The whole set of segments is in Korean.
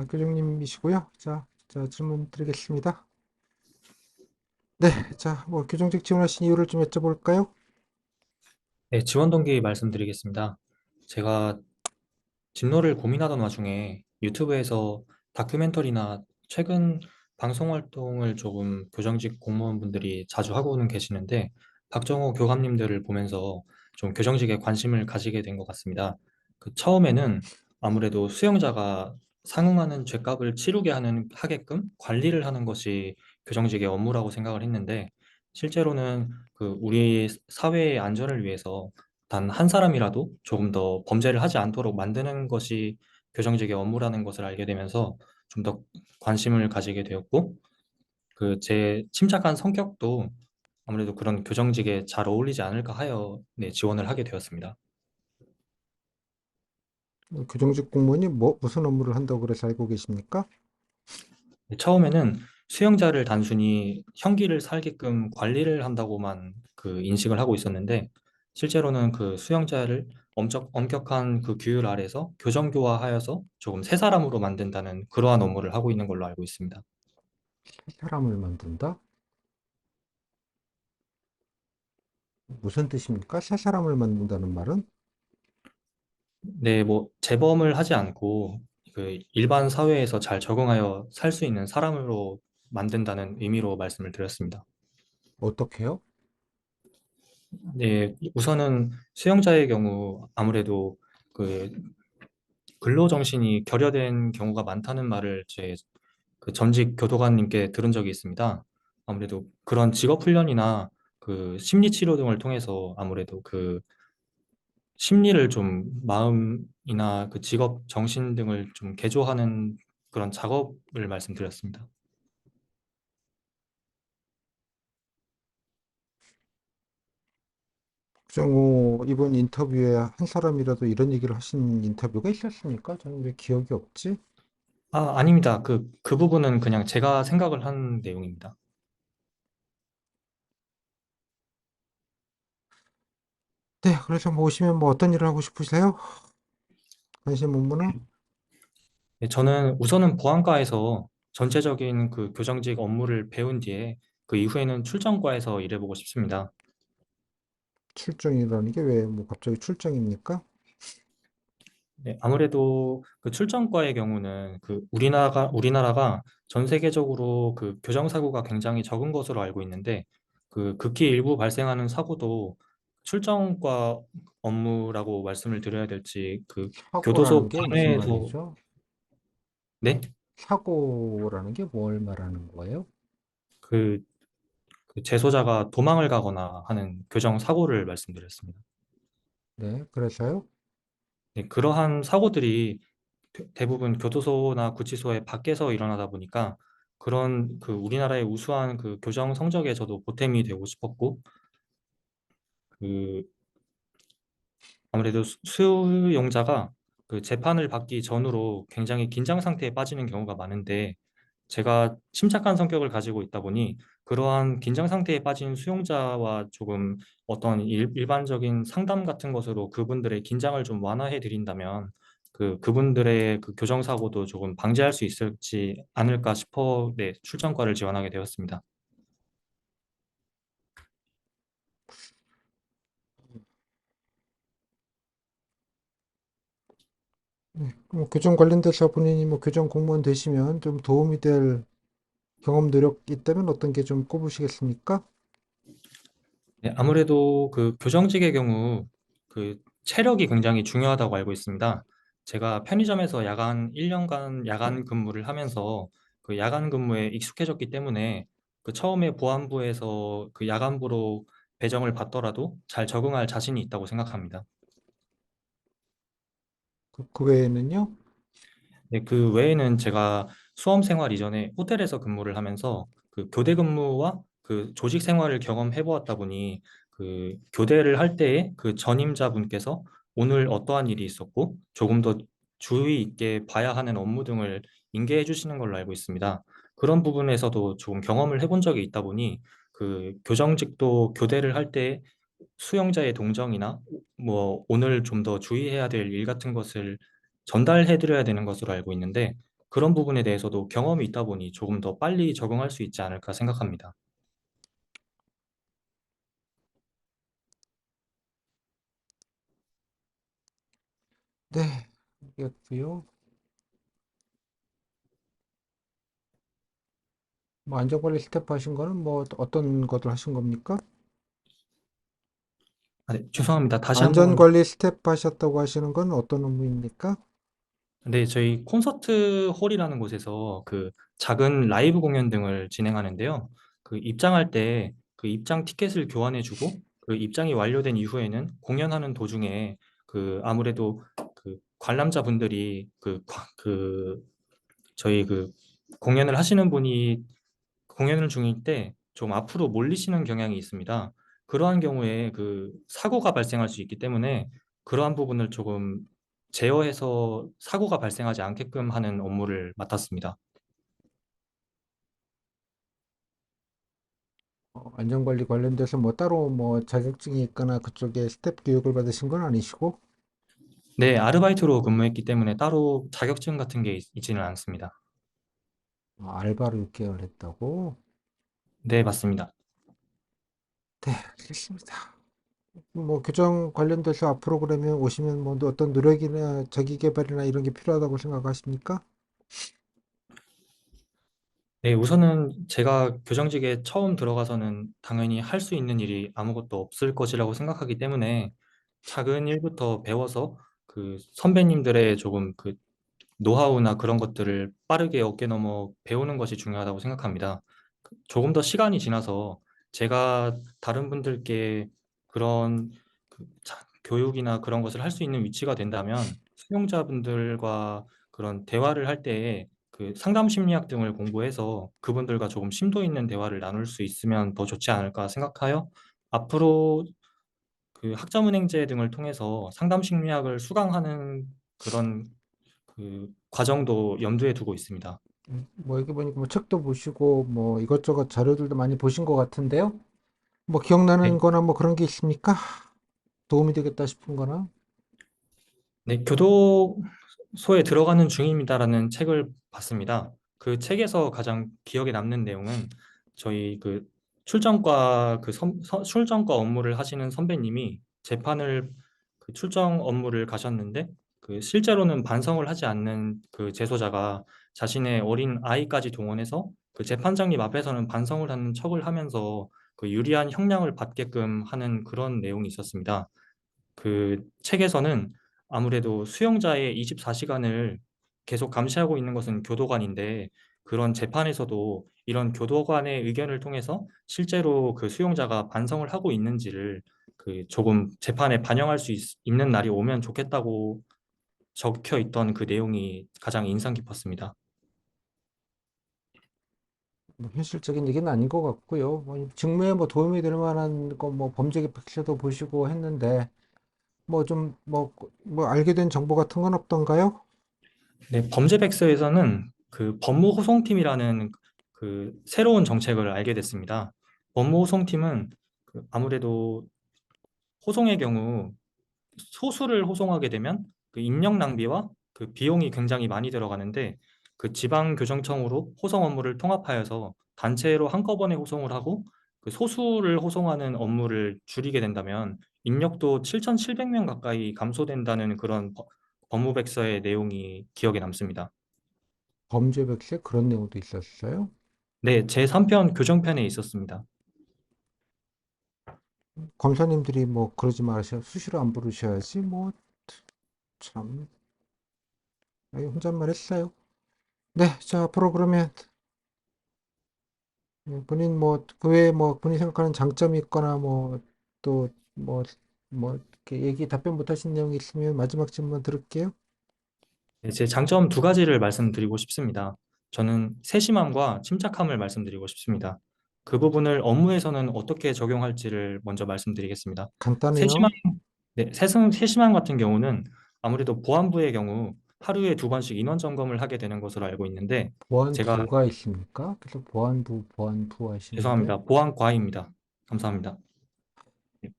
교장님이시고요. 자, 질문 드리겠습니다. 네, 자, 교정직 지원하신 이유를 좀 여쭤볼까요? 네, 지원 동기 말씀드리겠습니다. 제가 진로를 고민하던 와중에 유튜브에서 다큐멘터리나 최근 방송 활동을 조금 교정직 공무원분들이 자주 하고는 계시는데 박정호 교감님들을 보면서 좀 교정직에 관심을 가지게 된 것 같습니다. 처음에는 아무래도 수용자가 상응하는 죄값을 치르게 하게끔 관리를 하는 것이 교정직의 업무라고 생각을 했는데 실제로는 우리 사회의 안전을 위해서 단 한 사람이라도 조금 더 범죄를 하지 않도록 만드는 것이 교정직의 업무라는 것을 알게 되면서 좀 더 관심을 가지게 되었고, 제 침착한 성격도 아무래도 그런 교정직에 잘 어울리지 않을까 하여 네, 지원을 하게 되었습니다. 교정직 공무원이 무슨 업무를 한다고 그래서 알고 계십니까? 네, 처음에는 수용자를 단순히 형기를 살게끔 관리를 한다고만 인식을 하고 있었는데, 실제로는 수용자를 엄격한 규율 아래서 교정교화하여서 조금 새 사람으로 만든다는 그러한 업무를 하고 있는 걸로 알고 있습니다. 사람을 만든다? 무슨 뜻입니까? 새 사람을 만든다는 말은? 네, 뭐 재범을 하지 않고 일반 사회에서 잘 적응하여 살 수 있는 사람으로 만든다는 의미로 말씀을 드렸습니다. 어떻게요? 네, 우선은 수용자의 경우 아무래도 그 근로정신이 결여된 경우가 많다는 말을 제 전직 교도관님께 들은 적이 있습니다. 아무래도 그런 직업 훈련이나 심리치료 등을 통해서 아무래도 심리를 좀 마음이나 직업 정신 등을 좀 개조하는 그런 작업을 말씀드렸습니다. 박정호 이번 인터뷰에 한 사람이라도 이런 얘기를 하신 인터뷰가 있었습니까? 저는 왜 기억이 없지? 아, 아닙니다. 그 부분은 그냥 제가 생각을 한 내용입니다. 네, 그래서 오시면 어떤 일을 하고 싶으세요? 관심 업무는? 네, 저는 우선은 보안과에서 전체적인 교정직 업무를 배운 뒤에 그 이후에는 출정과에서 일해보고 싶습니다. 출정이라는 게 왜 갑자기 출정입니까? 네, 아무래도 출정과의 경우는 우리나라가 전 세계적으로 교정사고가 굉장히 적은 것으로 알고 있는데 극히 일부 발생하는 사고도 출정과 업무라고 말씀을 드려야 될지 교도소 사고라는 게 무슨 관내에서 말이죠? 네? 사고라는 게 뭘 말하는 거예요? 그, 재소자가 도망을 가거나 하는 교정 사고를 말씀드렸습니다. 네, 그래서요? 네, 그러한 사고들이 대부분 교도소나 구치소의 밖에서 일어나다 보니까 그런 우리나라의 우수한 교정 성적에 저도 보탬이 되고 싶었고 그 아무래도 수용자가 재판을 받기 전으로 굉장히 긴장 상태에 빠지는 경우가 많은데 제가 침착한 성격을 가지고 있다 보니 그러한 긴장 상태에 빠진 수용자와 조금 어떤 일반적인 상담 같은 것으로 그분들의 긴장을 좀 완화해 드린다면 그분들의 교정 사고도 조금 방지할 수 있을지 않을까 싶어 네, 출전과를 지원하게 되었습니다. 네, 교정 관련돼서 본인이 교정 공무원 되시면 좀 도움이 될 경험 노력 있다면 어떤 게 좀 꼽으시겠습니까? 네, 아무래도 교정직의 경우 체력이 굉장히 중요하다고 알고 있습니다. 제가 편의점에서 야간 1년간 야간 근무를 하면서 야간 근무에 익숙해졌기 때문에 처음에 보안부에서 야간부로 배정을 받더라도 잘 적응할 자신이 있다고 생각합니다. 그 외에는요? 네, 그 외에는 제가 수험 생활 이전에 호텔에서 근무를 하면서 교대 근무와 조직 생활을 경험해 보았다 보니 교대를 할 때에 전임자분께서 오늘 어떠한 일이 있었고 조금 더 주의 있게 봐야 하는 업무 등을 인계해 주시는 걸로 알고 있습니다. 그런 부분에서도 조금 경험을 해본 적이 있다 보니 교정직도 교대를 할 때 수용자의 동정이나 뭐 오늘 좀 더 주의해야 될 일 같은 것을 전달해 드려야 되는 것으로 알고 있는데 그런 부분에 대해서도 경험이 있다 보니 조금 더 빨리 적응할 수 있지 않을까 생각합니다. 네, 알겠고요. 뭐 안전관리 스텝 하신 거는 뭐 어떤 것들 하신 겁니까? 아, 네, 죄송합니다. 다시 한번. 안전관리 스텝 하셨다고 하시는 건 어떤 업무입니까? 네, 저희 콘서트 홀이라는 곳에서 그 작은 라이브 공연 등을 진행하는데요. 그 입장할 때 그 입장 티켓을 교환해주고 그 입장이 완료된 이후에는 공연하는 도중에 그 아무래도 그 관람자분들이 그 저희 그 공연을 하시는 분이 공연을 중일 때 좀 앞으로 몰리시는 경향이 있습니다. 그러한 경우에 그 사고가 발생할 수 있기 때문에 그러한 부분을 조금 제어해서 사고가 발생하지 않게끔 하는 업무를 맡았습니다. 안전관리 관련돼서 뭐 따로 뭐 자격증이 있거나 그쪽에 스텝 교육을 받으신 건 아니시고, 네, 아르바이트로 근무했기 때문에 따로 자격증 같은 게 있지는 않습니다. 알바로 6개월 했다고? 네, 맞습니다. 네, 알겠습니다. 뭐 교정 관련돼서 앞으로 그러면 오시면 뭐 어떤 노력이나 자기 개발이나 이런 게 필요하다고 생각하십니까? 네, 우선은 제가 교정직에 처음 들어가서는 당연히 할 수 있는 일이 아무것도 없을 것이라고 생각하기 때문에 작은 일부터 배워서 그 선배님들의 조금 그 노하우나 그런 것들을 빠르게 어깨너머 배우는 것이 중요하다고 생각합니다. 조금 더 시간이 지나서 제가 다른 분들께 그런 교육이나 그런 것을 할 수 있는 위치가 된다면 수용자분들과 그런 대화를 할 때에 그 상담 심리학 등을 공부해서 그분들과 조금 심도 있는 대화를 나눌 수 있으면 더 좋지 않을까 생각하여 앞으로 그 학자문행제 등을 통해서 상담 심리학을 수강하는 그런 그 과정도 염두에 두고 있습니다. 뭐 여기 보니까 뭐 책도 보시고 뭐 이것저것 자료들도 많이 보신 것 같은데요. 뭐 기억나는 네. 거나 뭐 그런 게 있습니까? 도움이 되겠다 싶은 거나. 네, 교도소에 들어가는 중입니다라는 책을 봤습니다. 그 책에서 가장 기억에 남는 내용은 저희 그 출정과 업무를 하시는 선배님이 재판을 그 출정 업무를 가셨는데 그 실제로는 반성을 하지 않는 그 재소자가 자신의 어린 아이까지 동원해서 그 재판장님 앞에서는 반성을 하는 척을 하면서 그 유리한 형량을 받게끔 하는 그런 내용이 있었습니다. 그 책에서는 아무래도 수용자의 24시간을 계속 감시하고 있는 것은 교도관인데 그런 재판에서도 이런 교도관의 의견을 통해서 실제로 그 수용자가 반성을 하고 있는지를 그 조금 재판에 반영할 수 있는 날이 오면 좋겠다고 적혀 있던 그 내용이 가장 인상 깊었습니다. 뭐 현실적인 얘기는 아닌 것 같고요. 뭐 직무에 뭐 도움이 될 만한 거 뭐 범죄 팩트도 보시고 했는데 뭐 좀 뭐 알게 된 정보 같은 건 없던가요? 네, 범죄백서에서는 그 법무호송팀이라는 그 새로운 정책을 알게 됐습니다. 법무호송팀은 그 아무래도 호송의 경우 소수를 호송하게 되면 그 인력 낭비와 그 비용이 굉장히 많이 들어가는데 그 지방교정청으로 호송 업무를 통합하여서 단체로 한꺼번에 호송을 하고 그 소수를 호송하는 업무를 줄이게 된다면 인력도 7,700명 가까이 감소된다는 그런 법무백서의 내용이 기억에 남습니다. 범죄 백세 그런 내용도 있었어요. 네, 제3편 교정편에 있었습니다. 검사님들이 뭐 그러지 마셔 수시로 안 부르셔야지 뭐 참 혼잣말 했어요. 네, 자 앞으로 그러면 본인 뭐 그 외에 뭐 본인 생각하는 장점이 있거나 뭐 또 뭐 이렇게 얘기 답변 못 하신 내용이 있으면 마지막 질문 들을게요. 네, 제 장점 두 가지를 말씀드리고 싶습니다. 저는 세심함과 침착함을 말씀드리고 싶습니다. 그 부분을 업무에서는 어떻게 적용할지를 먼저 말씀드리겠습니다. 세심함, 간단해요. 네, 세심함 같은 경우는 아무래도 보안부의 경우 하루에 2번씩 인원 점검을 하게 되는 것으로 알고 있는데 제가 보안부가 있습니까? 그래서 보안부 하시는데 죄송합니다. 보안과입니다. 감사합니다.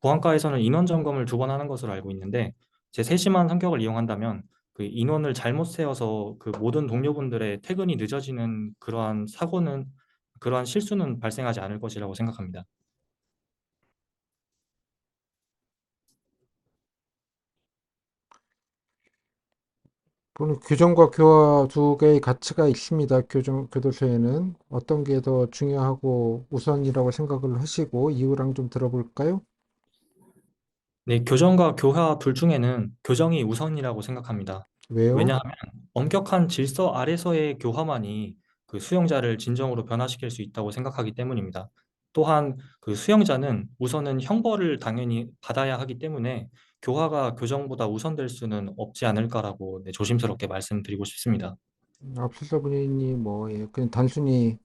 보안과에서는 인원 점검을 2번 하는 것으로 알고 있는데 제 세심한 성격을 이용한다면 그 인원을 잘못 세워서 그 모든 동료분들의 퇴근이 늦어지는 그러한 사고는 그러한 실수는 발생하지 않을 것이라고 생각합니다. 보는 규정과 교화 두 개의 가치가 있습니다. 교도소에는 어떤 게 더 중요하고 우선이라고 생각을 하시고 이유랑 좀 들어볼까요? 네, 교정과 교화 둘 중에는 교정이 우선이라고 생각합니다. 왜요? 왜냐하면 엄격한 질서 아래서의 교화만이 그 수용자를 진정으로 변화시킬 수 있다고 생각하기 때문입니다. 또한 그 수용자는 우선은 형벌을 당연히 받아야 하기 때문에 교화가 교정보다 우선될 수는 없지 않을까라고 네, 조심스럽게 말씀드리고 싶습니다. 앞서서 본인이 뭐 예, 그냥 단순히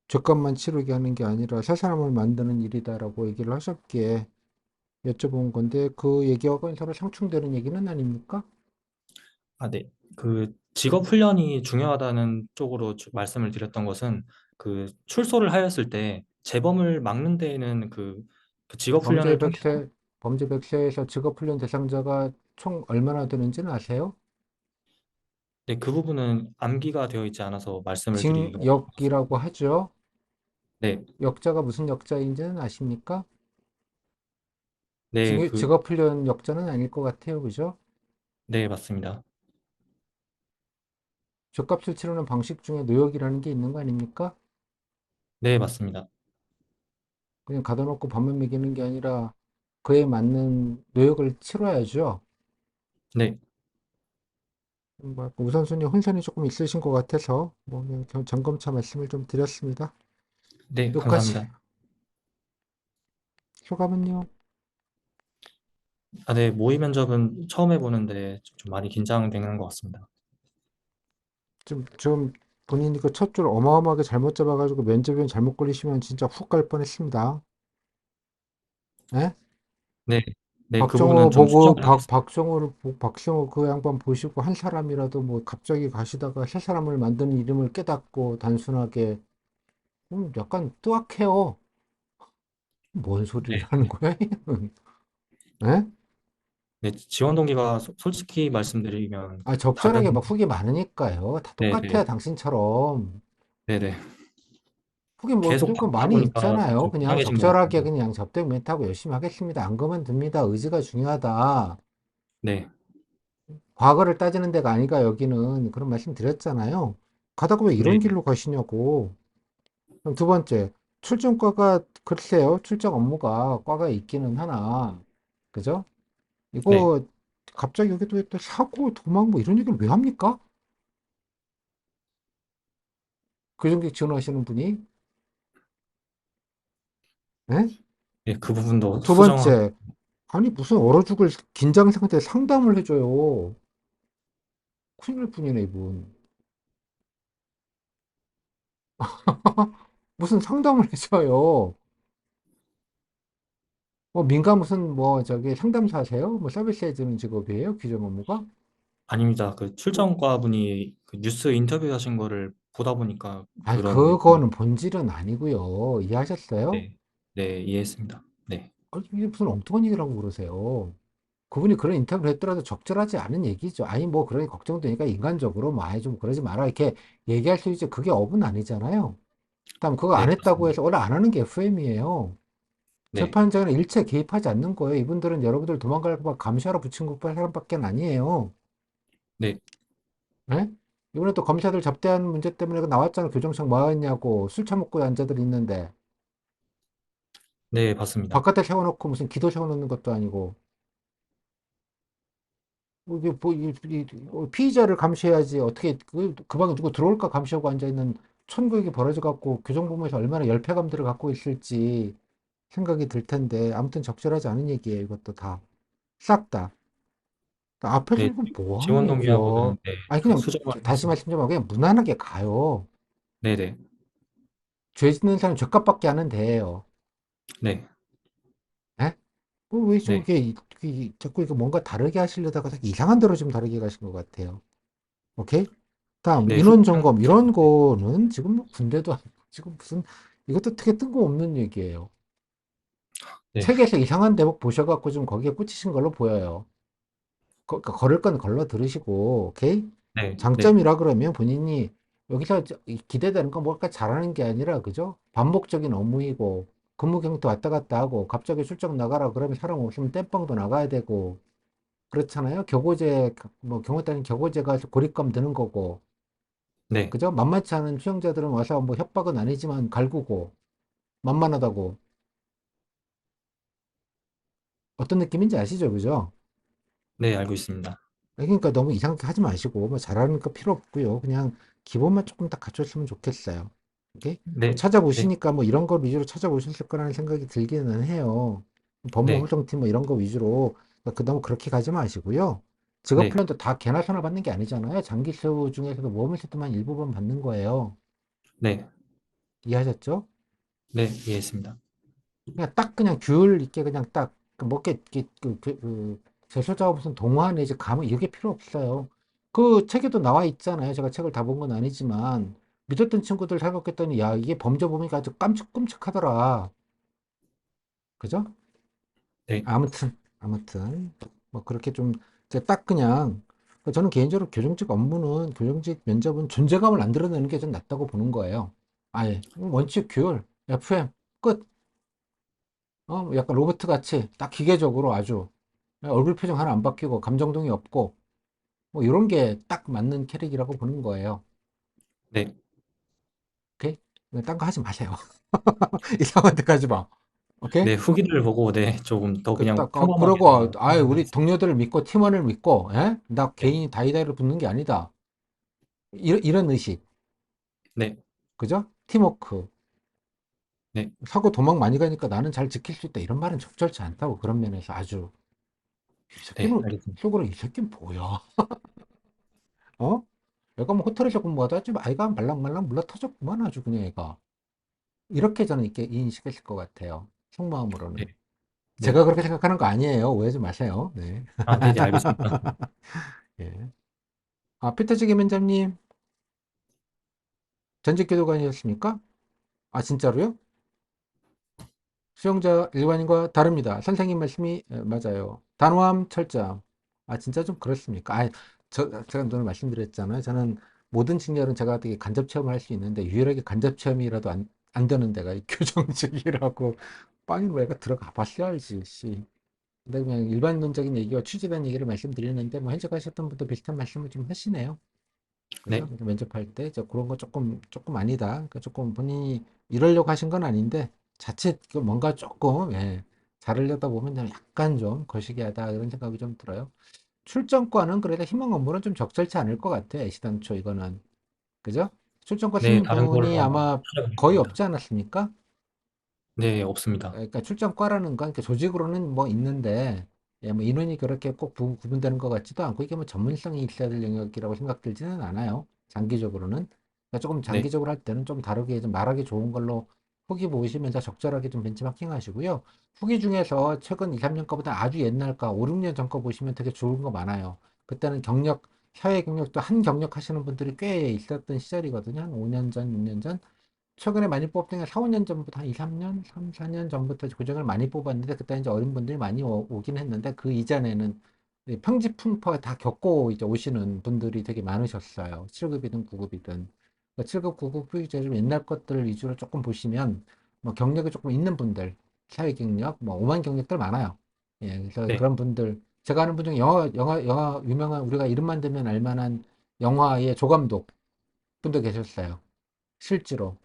죗값만 치르게 하는 게 아니라 새 사람을 만드는 일이다라고 얘기를 하셨기에 여쭤본 건데 그 얘기하고는 서로 상충되는 얘기는 아닙니까? 아, 네. 그 직업 훈련이 중요하다는 쪽으로 말씀을 드렸던 것은 그 출소를 하였을 때 재범을 막는 데에는 그 직업 범죄 훈련을 통해서 백세, 범죄 백세에서 직업훈련 대상자가 총 얼마나 되는지는 아세요? 네, 그 부분은 암기가 되어 있지 않아서 말씀을 드리기가 어렵습니다. 징역이라고 하죠. 네, 역자가 무슨 역자인지는 아십니까? 네, 그 직업훈련 역자는 아닐 것 같아요. 그죠? 네, 맞습니다. 죗값을 치르는 방식 중에 노역이라는 게 있는 거 아닙니까? 네, 맞습니다. 그냥 가둬 놓고 밥만 먹이는 게 아니라 그에 맞는 노역을 치러야죠. 네, 뭐 우선순위 혼선이 조금 있으신 것 같아서 뭐 그냥 점검차 말씀을 좀 드렸습니다. 네, 여기까지. 감사합니다. 소감은요? 아, 네, 모의 면접은 처음 해보는데 좀 많이 긴장되는 것 같습니다. 좀 본인이 그 첫 줄 어마어마하게 잘못 잡아가지고 면접에 잘못 걸리시면 진짜 훅 갈 뻔했습니다. 예? 네, 네, 그 부분은 박정호 좀 보고 수정을 하겠습니다. 박정호 그 양반 보시고 한 사람이라도 뭐 갑자기 가시다가 새 사람을 만드는 이름을 깨닫고 단순하게 약간 뜨악해요. 뭔 소리를 네, 하는 거야? 얘는? 예? 네, 지원 동기가 솔직히 말씀드리면 아, 다른 적절하게 막 후기 많으니까요. 다 네, 똑같아요, 네, 당신처럼. 네, 네. 후기 뭐 계속 그리고 바꾸다 많이 보니까 있잖아요. 좀 그냥 이상해진 것 적절하게 같습니다. 그냥 접대 멘트하고 열심히 하겠습니다. 안 그러면 됩니다. 의지가 중요하다. 네, 과거를 따지는 데가 아니가 여기는 그런 말씀 드렸잖아요. 가다가 왜 이런 네, 길로 가시냐고. 그럼 두 번째, 출정과가 글쎄요. 출정 업무가 과가 있기는 하나. 그죠? 네, 이거 갑자기 여기 또 사고 도망 뭐 이런 얘기를 왜 합니까? 교정직 지원하시는 분이. 예? 네, 그 부분도 두 수정하고, 번째, 아니 무슨 얼어 죽을 긴장 상태에 상담을 해줘요. 큰일 날 뿐이네 이분. 무슨 상담을 해줘요. 뭐 민간 무슨 뭐 저기 상담사세요? 뭐 서비스 해주는 직업이에요? 규정 업무가? 아닙니다. 그 뭐, 출정과 분이 그 뉴스 인터뷰 하신 거를 보다 보니까 아니 그런 느낌이, 그거는 본질은 아니고요. 이해하셨어요? 네, 네, 이해했습니다. 네, 이게 무슨 엉뚱한 얘기라고 그러세요? 그분이 그런 인터뷰를 했더라도 적절하지 않은 얘기죠. 아니 뭐 그런 걱정되니까 인간적으로 뭐 아예 좀 그러지 마라 이렇게 얘기할 수 있지. 그게 업은 아니잖아요. 다음 그거 네, 안 했다고 맞습니다. 해서 원래 안 하는 게 FM이에요. 네, 재판장에는 일체 개입하지 않는 거예요. 이분들은 여러분들 도망갈까 봐 감시하러 붙인 것 사람밖에 아니에요. 네, 예? 이번에 또 검사들 접대한 문제 때문에 그 나왔잖아. 교정청 뭐 했냐고. 술 처먹고 앉아들 있는데. 네, 맞습니다. 바깥에 세워놓고 무슨 기도 세워놓는 것도 아니고. 이게 뭐, 피의자를 감시해야지. 어떻게, 그 방에 누구 들어올까 감시하고 앉아있는 천국이 벌어져갖고 교정부문에서 얼마나 열패감들을 갖고 있을지 생각이 들 텐데. 아무튼 적절하지 않은 얘기예요. 이것도 다. 싹 다. 앞에서 네, 이거 뭐 하는 지원 얘기야. 동기하고는 네, 아니, 그 그냥, 수정을 다시 하겠습니다. 말씀 좀 하고, 그냥 무난하게 가요. 네, 네, 죄 짓는 사람 죄값밖에 하면 돼요. 네, 예? 왜 좀 네, 이렇게 자꾸 이거 뭔가 다르게 하시려다가 이상한 대로 좀 다르게 가신 것 같아요. 오케이? 다음, 네, 인원 후배는 점검. 이런 거는 지금 뭐 군대도 아니고 지금 무슨 이것도 되게 뜬금없는 얘기예요. 네, 책에서 이상한 대목 보셔갖고 좀 거기에 꽂히신 걸로 보여요. 그러니까 걸을 건 걸러 들으시고, 오케이? 네, 네, 장점이라 그러면 본인이 여기서 기대되는 건 뭘까 잘하는 게 아니라, 그죠? 반복적인 업무이고, 근무 경도 왔다 갔다 하고, 갑자기 출장 나가라 그러면 사람 없으면 땜빵도 나가야 되고, 그렇잖아요? 교고제, 뭐 경우 따는 교고제가 고립감 드는 거고, 네, 그죠? 만만치 않은 수용자들은 와서 뭐 협박은 아니지만 갈구고, 만만하다고. 어떤 느낌인지 아시죠? 그죠? 네, 알고 있습니다. 그러니까 너무 이상하게 하지 마시고, 뭐 잘하는 거 필요 없고요. 그냥 기본만 조금 딱 갖췄으면 좋겠어요. 오케이? 뭐 네, 네, 찾아보시니까 뭐 이런 거 위주로 찾아보셨을 거라는 생각이 들기는 해요. 법무 네, 활동팀 뭐 이런 거 위주로 너무 그렇게 가지 마시고요. 직업 네, 훈련도 다 개나 소나 받는 게 아니잖아요. 장기 수업 중에서도 모범일 때만 일부분 받는 거예요. 네, 이해하셨죠? 네, 이해했습니다. 그냥 딱 그냥 규율 있게 그냥 딱 먹게 제소자가 무슨 동화 내지 가문 이게 필요 없어요. 그 책에도 나와 있잖아요. 제가 책을 다 본 건 아니지만 믿었던 친구들 생각했더니 야 이게 범죄 범위가 아주 깜찍끔찍하더라. 그죠? 네, 아무튼 뭐 그렇게 좀 이제 딱 그냥 저는 개인적으로 교정직 업무는 교정직 면접은 존재감을 안 드러내는 게 좀 낫다고 보는 거예요. 아예 원칙 규율 FM 끝. 약간 로봇 같이 딱 기계적으로 아주 얼굴 표정 하나 안 바뀌고 감정동이 없고 뭐 이런 게 딱 맞는 캐릭이라고 보는 거예요. 네, 오케이? 딴 거 하지 마세요. 이상한 데 가지 마. 오케이? 네, 후기를 보고, 네, 조금 더 그냥 평범하게 그러고 더 우리 하겠습니다. 동료들을 믿고 팀원을 믿고 나 네, 개인이 다이다이로 붙는 게 아니다. 이런 의식. 네, 그죠? 팀워크. 네, 사고 도망 많이 가니까 나는 잘 지킬 수 있다. 이런 말은 적절치 않다고 그런 면에서 아주 이 네, 새끼는 알겠습니다. 속으로 이 새끼는 뭐야? 어? 얘가 뭐 호텔에서 근무하다 지금 아이가 말랑말랑 물러 터졌구만 아주 그냥 얘가. 이렇게 저는 이렇게 인식했을 것 같아요. 네, 속마음으로는. 네, 제가 그렇게 생각하는 거 아니에요. 오해하지 마세요. 네. 아, 네, 네, 알고 있습니다. 예. 피터지 김원장님, 전직 교도관이었습니까? 아, 진짜로요? 수용자 일반인과 다릅니다. 선생님 말씀이 맞아요. 단호함, 철저함. 아, 진짜 좀 그렇습니까? 제가 오늘 말씀드렸잖아요. 저는 모든 직렬은 제가 되게 간접 체험을 할 수 있는데 유일하게 간접 체험이라도 안 되는 데가 이 교정직이라고 빵이 뭐가 들어가 봤어야지, 씨. 근데 그냥 일반론적인 얘기와 취지된 얘기를 말씀드리는데 뭐 현직하셨던 분도 비슷한 말씀을 좀 하시네요. 그죠? 네, 그래서 면접할 때 그런 거 조금 아니다. 그러니까 조금 본인이 이러려고 하신 건 아닌데 자칫 뭔가 조금 자르려다 보면 좀 약간 좀 거시기하다 이런 생각이 좀 들어요. 출전과는 그래도 희망 업무는 좀 적절치 않을 것 같아. 애시당초 이거는. 그죠? 출전과 네, 쓰는 다른 걸로 분이 한번 아마 거의 찾아보겠습니다. 없지 않았습니까? 네, 없습니다. 그러니까 출전과라는 건 조직으로는 뭐 있는데 뭐 인원이 그렇게 꼭 구분되는 것 같지도 않고 이게 뭐 전문성이 있어야 될 영역이라고 생각들지는 않아요. 장기적으로는. 그러니까 조금 네, 장기적으로 할 때는 좀 다르게 좀 말하기 좋은 걸로 후기 보시면서 적절하게 좀 벤치마킹 하시고요. 후기 중에서 최근 2, 3년 거보다 아주 옛날 거, 5, 6년 전 거 보시면 되게 좋은 거 많아요. 그때는 사회 경력도 한 경력 하시는 분들이 꽤 있었던 시절이거든요. 한 5년 전, 6년 전. 최근에 많이 뽑던 게 4, 5년 전부터 한 2, 3년, 3, 4년 전부터 고정을 많이 뽑았는데 그때 이제 어린 분들이 많이 오긴 했는데 그 이전에는 평지풍파 다 겪고 이제 오시는 분들이 되게 많으셨어요. 7급이든 9급이든. 7급, 9급 후유제 좀 옛날 것들 위주로 조금 보시면 뭐 경력이 조금 있는 분들, 사회 경력, 뭐 오만 경력들 많아요. 예, 그래서 네, 그런 분들 제가 아는 분 중에 영화 유명한 우리가 이름만 대면 알만한 영화의 조감독 분도 계셨어요. 실제로.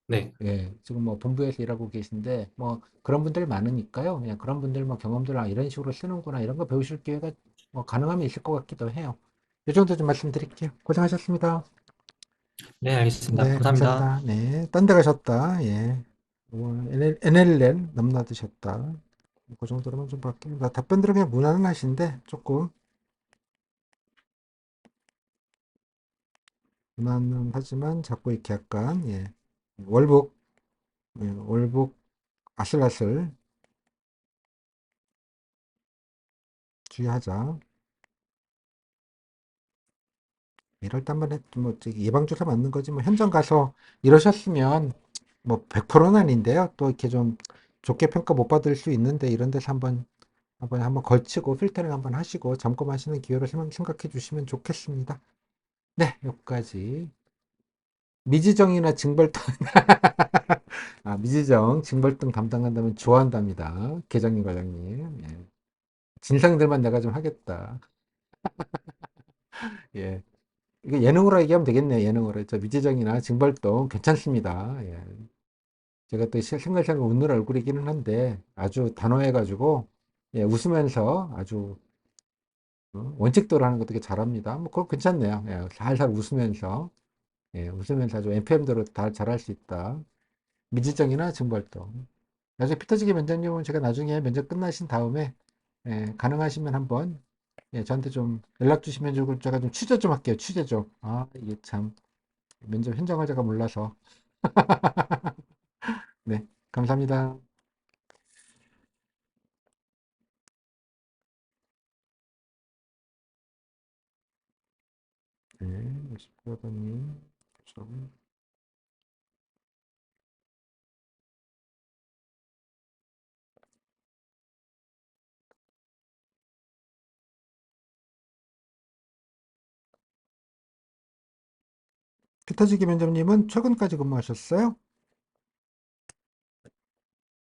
네, 예, 지금 뭐 본부에서 일하고 계신데 뭐 그런 분들 많으니까요. 그냥 그런 분들 뭐 경험들 이런 식으로 쓰는구나 이런 거 배우실 기회가 뭐 가능하면 있을 것 같기도 해요. 이 정도 좀 말씀드릴게요. 고생하셨습니다. 네, 알겠습니다. 네, 감사합니다. 감사합니다. 네, 딴 데 가셨다. 예. NLL 넘나드셨다. 그 정도로만 좀 볼게요. 나 답변들은 그냥 무난한 하신데 조금 무난은 하지만 자꾸 이렇게 약간 월북 월북 아슬아슬 주의하자. 이럴 때만 뭐 예방주사 맞는 거지 뭐 현장 가서 이러셨으면 뭐 100%는 아닌데요. 또 이렇게 좀 좋게 평가 못 받을 수 있는데 이런 데서 한번 한번 걸치고 필터링 한번 하시고 점검하시는 기회로 생각해 주시면 좋겠습니다. 네, 여기까지. 미지정이나 징벌등, 미지정, 징벌등 담당한다면 좋아한답니다. 계장님, 과장님. 예. 진상들만 내가 좀 하겠다. 예. 이게 예능으로 얘기하면 되겠네요. 예능으로. 저 미지정이나 징벌동 괜찮습니다. 예. 제가 또 생글생글 웃는 얼굴이기는 한데 아주 단호해가지고 예, 웃으면서 아주 원칙대로 하는 것도 되게 잘합니다. 뭐 그거 괜찮네요. 예, 살살 웃으면서 예, 웃으면서 아주 NPM대로 다 잘할 수 있다. 미지정이나 징벌동. 나중에 피터지기 면접님은 제가 나중에 면접 끝나신 다음에 예, 가능하시면 한번 예, 저한테 좀 연락 주시면 제가 좀 취재 좀 할게요. 취재 좀. 이게 참 면접 현장을 제가 몰라서. 네, 감사합니다. 네, 59번님. 피터지기 면접님은 최근까지 근무하셨어요?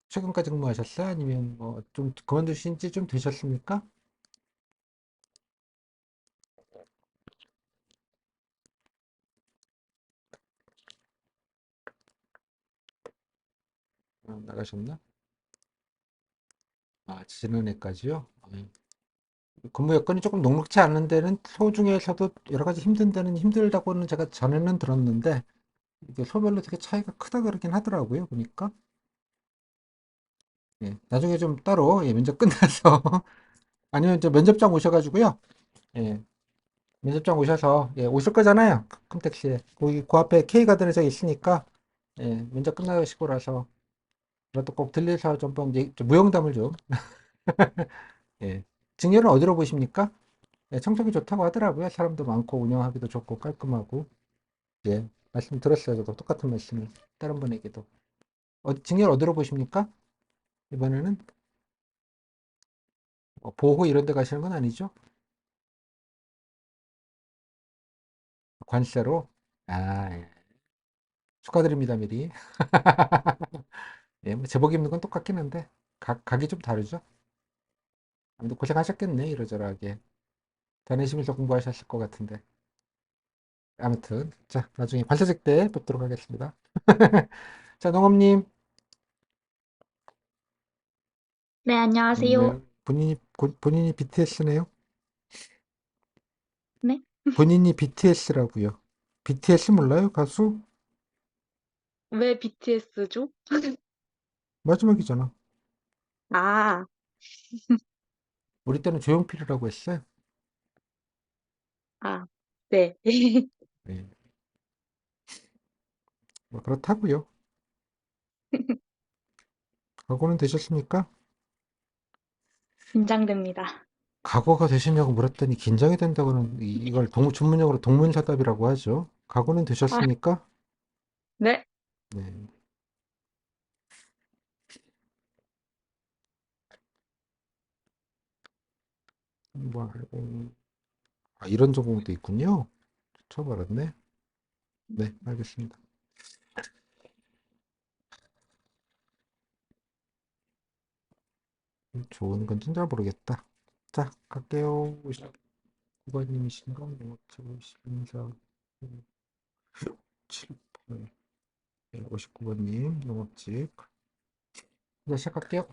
최근까지 근무하셨어요? 아니면 뭐 좀 그만두신 지 좀 되셨습니까? 나가셨나? 지난해까지요? 근무 여건이 조금 녹록치 않은 데는 소중에서도 여러 가지 힘든 데는 힘들다고는 제가 전에는 들었는데 이게 소별로 되게 차이가 크다 그러긴 하더라고요. 보니까. 예, 나중에 좀 따로 예, 면접 끝나서 아니면 저 면접장 오셔가지고요. 예, 면접장 오셔서 예, 오실 거잖아요. 컴택시에 거기 그 앞에 K가든에서 있으니까 예, 면접 끝나시고 나서 그것도 꼭 들려서 좀 한번 좀 무용담을 좀 예. 직렬은 어디로 보십니까? 예, 청소기 좋다고 하더라고요. 사람도 많고 운영하기도 좋고 깔끔하고 예, 말씀 들었어요. 저도 똑같은 말씀을 다른 분에게도 직렬 어디로 보십니까? 이번에는 보호 이런 데 가시는 건 아니죠? 관세로 예. 축하드립니다 미리. 예, 뭐 제복 입는 건 똑같긴 한데 각이 좀 다르죠? 아무튼 고생하셨겠네 이러저러하게 다니시면서 공부하셨을 것 같은데 아무튼 자 나중에 관세직 때 뵙도록 하겠습니다. 자 농업님 네, 안녕하세요. 네, 본인이 BTS네요? 네? 본인이 BTS라고요. BTS 몰라요 가수? 왜 BTS죠? 마지막이잖아. 아, 우리 때는 조용필이라고 했어요. 아, 네. 네, 뭐 그렇다고요. 각오는 되셨습니까? 긴장됩니다. 각오가 되시냐고 물었더니 긴장이 된다고는 이걸 전문용어로 동문서답이라고 하죠. 각오는 아, 되셨습니까? 네. 네. 뭐, 이런 전공도 있군요. 처음 알았네. 네, 알겠습니다. 좋은 건지 잘 모르겠다. 자, 갈게요. 59번님이신가? 54, 7, 8. 59번님, 영업직. 이제 시작할게요.